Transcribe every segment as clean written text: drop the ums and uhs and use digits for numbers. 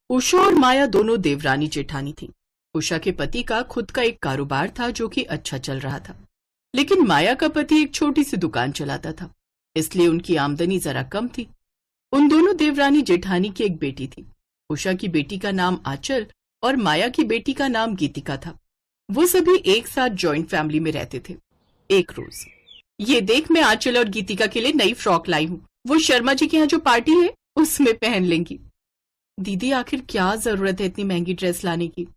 उषा और माया दोनों देवरानी जेठानी थीं। उषा के पति का खुद का एक कारोबार था जो कि अच्छा चल रहा था, लेकिन माया का पति एक छोटी सी दुकान चलाता था, इसलिए उनकी आमदनी जरा कम थी। उन दोनों देवरानी जेठानी की एक बेटी थी। उषा की बेटी का नाम आंचल और माया की बेटी का नाम गीतिका था। वो सभी एक साथ जॉइंट फैमिली में रहते थे। एक रोज, ये देख, मैं आंचल और गीतिका के लिए नई फ्रॉक लाई हूँ, वो शर्मा जी के यहाँ जो पार्टी है उसमें पहन लेंगी। दीदी, आखिर क्या जरूरत है इतनी महंगी ड्रेस लाने की?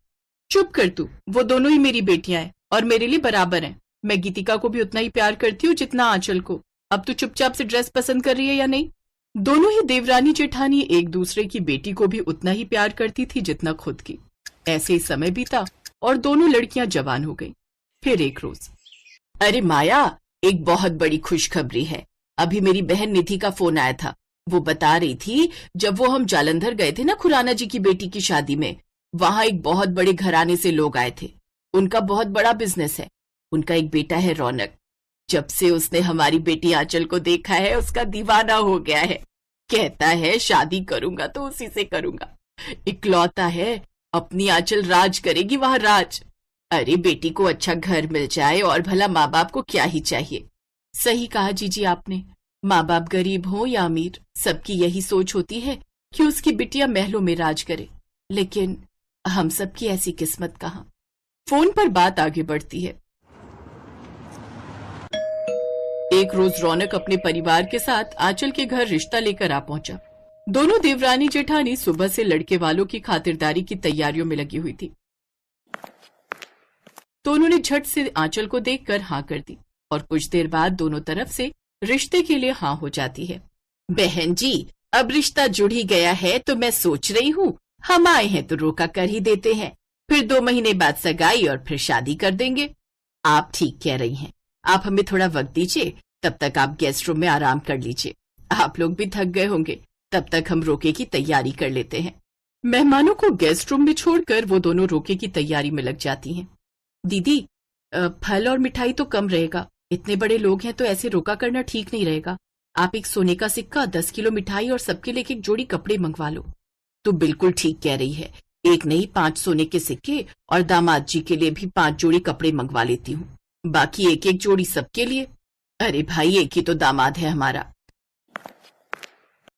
चुप कर तू, वो दोनों ही मेरी बेटियां हैं और मेरे लिए बराबर हैं। मैं गीतिका को भी उतना ही प्यार करती हूँ जितना आंचल को। अब तू चुपचाप से ड्रेस पसंद कर रही है या नहीं? दोनों ही देवरानी जेठानी एक दूसरे की बेटी को भी उतना ही प्यार करती थी जितना खुद की। ऐसे ही समय बीता और दोनों लड़कियां जवान हो गईं। फिर एक रोज, अरे माया, एक बहुत बड़ी खुशखबरी है। अभी मेरी बहन निधि का फोन आया था। वो बता रही थी जब वो हम जालंधर गए थे ना खुराना जी की बेटी की शादी में, वहां एक बहुत बड़े घराने से लोग आए थे। उनका बहुत बड़ा बिजनेस है। उनका एक बेटा है रौनक। जब से उसने हमारी बेटी आंचल को देखा है उसका दीवाना हो गया है। कहता है शादी करूंगा तो उसी से करूंगा। इकलौता है, अपनी आंचल राज करेगी वहां राज। अरे बेटी को अच्छा घर मिल जाए और भला माँ बाप को क्या ही चाहिए। सही कहा जीजी आपने। माँ बाप गरीब हो या अमीर, सबकी यही सोच होती है कि उसकी बिटिया महलों में राज करे, लेकिन हम सबकी ऐसी किस्मत कहाँ। फोन पर बात आगे बढ़ती है। एक रोज रौनक अपने परिवार के साथ आंचल के घर रिश्ता लेकर आ पहुंचा। दोनों देवरानी जेठानी सुबह से लड़के वालों की खातिरदारी की तैयारियों में लगी हुई थी, तो उन्होंने झट से आंचल को देखकर हाँ कर दी और कुछ देर बाद दोनों तरफ से रिश्ते के लिए हाँ हो जाती है। बहन जी, अब रिश्ता जुड़ ही गया है तो मैं सोच रही हूँ हम आए हैं तो रोका कर ही देते हैं, फिर 2 महीने बाद सगाई और फिर शादी कर देंगे। आप ठीक कह रही हैं। आप हमें थोड़ा वक्त दीजिए, तब तक आप गेस्ट रूम में आराम कर लीजिए। आप लोग भी थक गए होंगे, तब तक हम रोके की तैयारी कर लेते हैं। मेहमानों को गेस्ट रूम में छोड़कर वो दोनों रोके की तैयारी में लग जाती हैं। दीदी, फल और मिठाई तो कम रहेगा, इतने बड़े लोग हैं तो ऐसे रोका करना ठीक नहीं रहेगा। आप एक सोने का सिक्का, 10 किलो मिठाई और सबके लिए एक जोड़ी कपड़े मंगवा लो। तो बिल्कुल ठीक कह रही है, एक नहीं 5 सोने के सिक्के और दामाद जी के लिए भी 5 जोड़ी कपड़े मंगवा लेती हूँ, बाकी एक एक जोड़ी सबके लिए। अरे भाई, एक ही तो दामाद है हमारा।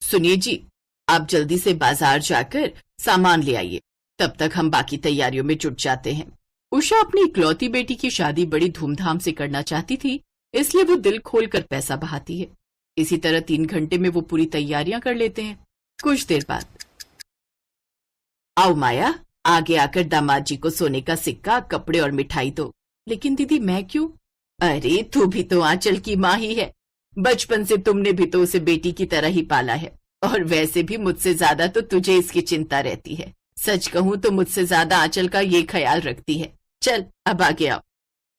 सुनिए जी, आप जल्दी से बाजार जाकर सामान ले आइए, तब तक हम बाकी तैयारियों में जुट जाते हैं। उषा अपनी इकलौती बेटी की शादी बड़ी धूमधाम से करना चाहती थी, इसलिए वो दिल खोलकर पैसा बहाती है। इसी तरह 3 घंटे में वो पूरी तैयारियां कर लेते हैं। कुछ देर बाद, आओ माया, आगे आकर दामाद जी को सोने का सिक्का, कपड़े और मिठाई दो। लेकिन दीदी, मैं क्यों? अरे तू भी तो आंचल की माँ ही है। बचपन से तुमने भी तो उसे बेटी की तरह ही पाला है, और वैसे भी मुझसे ज्यादा तो तुझे इसकी चिंता रहती है। सच कहूं तो मुझसे ज्यादा आंचल का ये ख्याल रखती है। चल अब आगे आओ।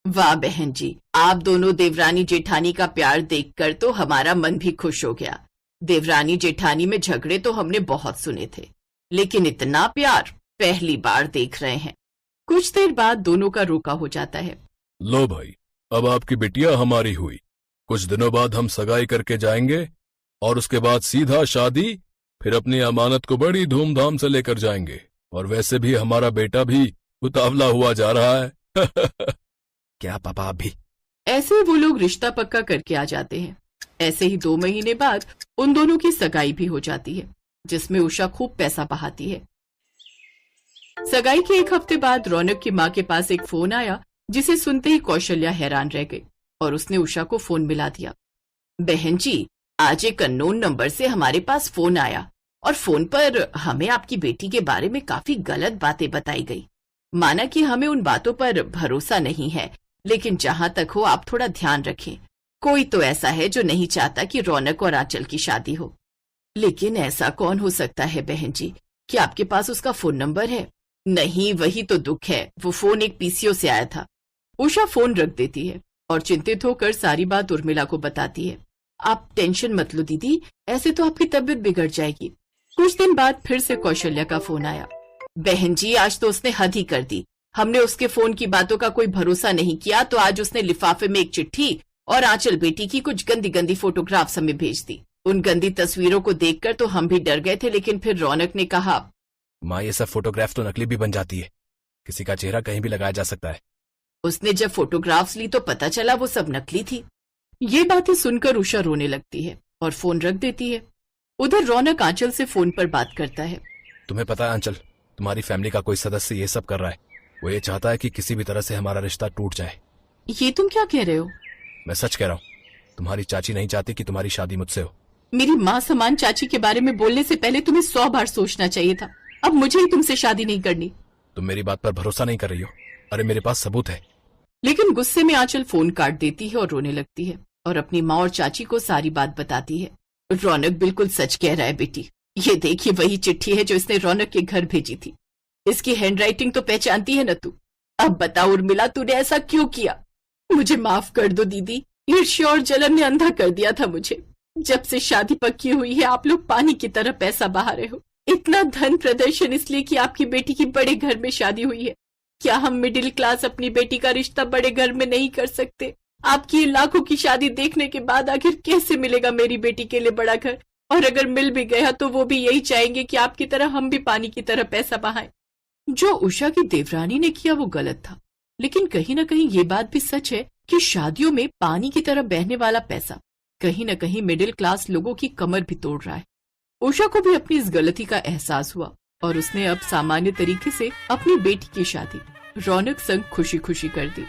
वाह बहन जी, आप दोनों देवरानी जेठानी का प्यार देखकर तो हमारा मन भी खुश हो गया। देवरानी जेठानी में झगड़े तो हमने बहुत सुने थे, लेकिन इतना प्यार पहली बार देख रहे हैं। कुछ देर बाद दोनों का रोका हो जाता है। लो भाई, अब आपकी बिटिया हमारी हुई। कुछ दिनों बाद हम सगाई करके जाएंगे और उसके बाद सीधा शादी, फिर अपनी अमानत को बड़ी धूमधाम से लेकर जाएंगे। और वैसे भी हमारा बेटा भी उतावला हुआ जा रहा है। क्या पापा, आप भी? ऐसे वो लोग रिश्ता पक्का करके आ जाते हैं। ऐसे ही 2 महीने बाद उन दोनों की सगाई भी हो जाती है, जिसमें उषा खूब पैसा बहाती है। सगाई के 1 हफ्ते बाद रौनक की माँ के पास एक फोन आया, जिसे सुनते ही कौशल्या हैरान रह गई और उसने उषा को फोन मिला दिया। बहन जी, आज एक अननोन नंबर से हमारे पास फोन आया और फोन पर हमें आपकी बेटी के बारे में काफी गलत बातें बताई गई। माना कि हमें उन बातों पर भरोसा नहीं है, लेकिन जहां तक हो आप थोड़ा ध्यान रखें। कोई तो ऐसा है जो नहीं चाहता कि रौनक और आंचल की शादी हो। लेकिन ऐसा कौन हो सकता है बहन जी? क्या आपके पास उसका फोन नंबर है? नहीं, वही तो दुख है, वो फोन एक पीसीओ से आया था। उषा फोन रख देती है और चिंतित होकर सारी बात उर्मिला को बताती है। आप टेंशन मत लो दीदी, ऐसे तो आपकी तबीयत बिगड़ जाएगी। कुछ दिन बाद फिर से कौशल्या का फोन आया। बहन जी, आज तो उसने हद ही कर दी। हमने उसके फोन की बातों का कोई भरोसा नहीं किया, तो आज उसने लिफाफे में एक चिट्ठी और आंचल बेटी की कुछ गंदी गंदी फोटोग्राफ्स हमें भेज दी। उन गंदी तस्वीरों को देखकर तो हम भी डर गए थे, लेकिन फिर रौनक ने कहा, माँ, ये सब फोटोग्राफ तो नकली भी बन जाती है। किसी का चेहरा कहीं भी लगाया जा सकता है। उसने जब फोटोग्राफ्स ली तो पता चला वो सब नकली थी। ये बातें सुनकर उषा रोने लगती है और फोन रख देती है। उधर रौनक आंचल से फोन पर बात करता है। तुम्हें पता है आंचल, तुम्हारी फैमिली का कोई सदस्य ये सब कर रहा है। वो ये चाहता है कि किसी भी तरह से हमारा रिश्ता टूट जाए। ये तुम क्या कह रहे हो? मैं सच कह रहा हूँ। तुम्हारी चाची नहीं चाहती कि तुम्हारी शादी मुझसे हो। मेरी माँ समान चाची के बारे में बोलने से पहले तुम्हें 100 बार सोचना चाहिए था। अब मुझे ही तुमसे शादी नहीं करनी। तुम मेरी बात पर भरोसा नहीं कर रही हो। अरे मेरे पास सबूत है। लेकिन गुस्से में आंचल फोन काट देती है और रोने लगती है और अपनी माँ और चाची को सारी बात बताती है। रौनक बिल्कुल सच कह रहा है बेटी। ये देखिए वही चिट्ठी है जो इसने रौनक के घर भेजी थी। इसकी हैंडराइटिंग तो पहचानती है न तू? अब बता उर्मिला, तूने ऐसा क्यों किया? मुझे माफ कर दो दीदी। ईर्ष्या और जलन ने अंधा कर दिया था मुझे। जब से शादी पक्की हुई है आप लोग पानी की तरह पैसा बहा रहे हो। इतना धन प्रदर्शन इसलिए कि आपकी बेटी की बड़े घर में शादी हुई है। क्या हम मिडिल क्लास अपनी बेटी का रिश्ता बड़े घर में नहीं कर सकते? आपकी ये लाखों की शादी देखने के बाद आखिर कैसे मिलेगा मेरी बेटी के लिए बड़ा घर? और अगर मिल भी गया तो वो भी यही चाहेंगे कि आपकी तरह हम भी पानी की तरह पैसा बहाएं। जो उषा की देवरानी ने किया वो गलत था, लेकिन कहीं न कहीं ये बात भी सच है कि शादियों में पानी की तरह बहने वाला पैसा कहीं न कहीं मिडिल क्लास लोगों की कमर भी तोड़ रहा है। उषा को भी अपनी इस गलती का एहसास हुआ और उसने अब सामान्य तरीके से अपनी बेटी की शादी रौनक संग खुशी खुशी कर दी।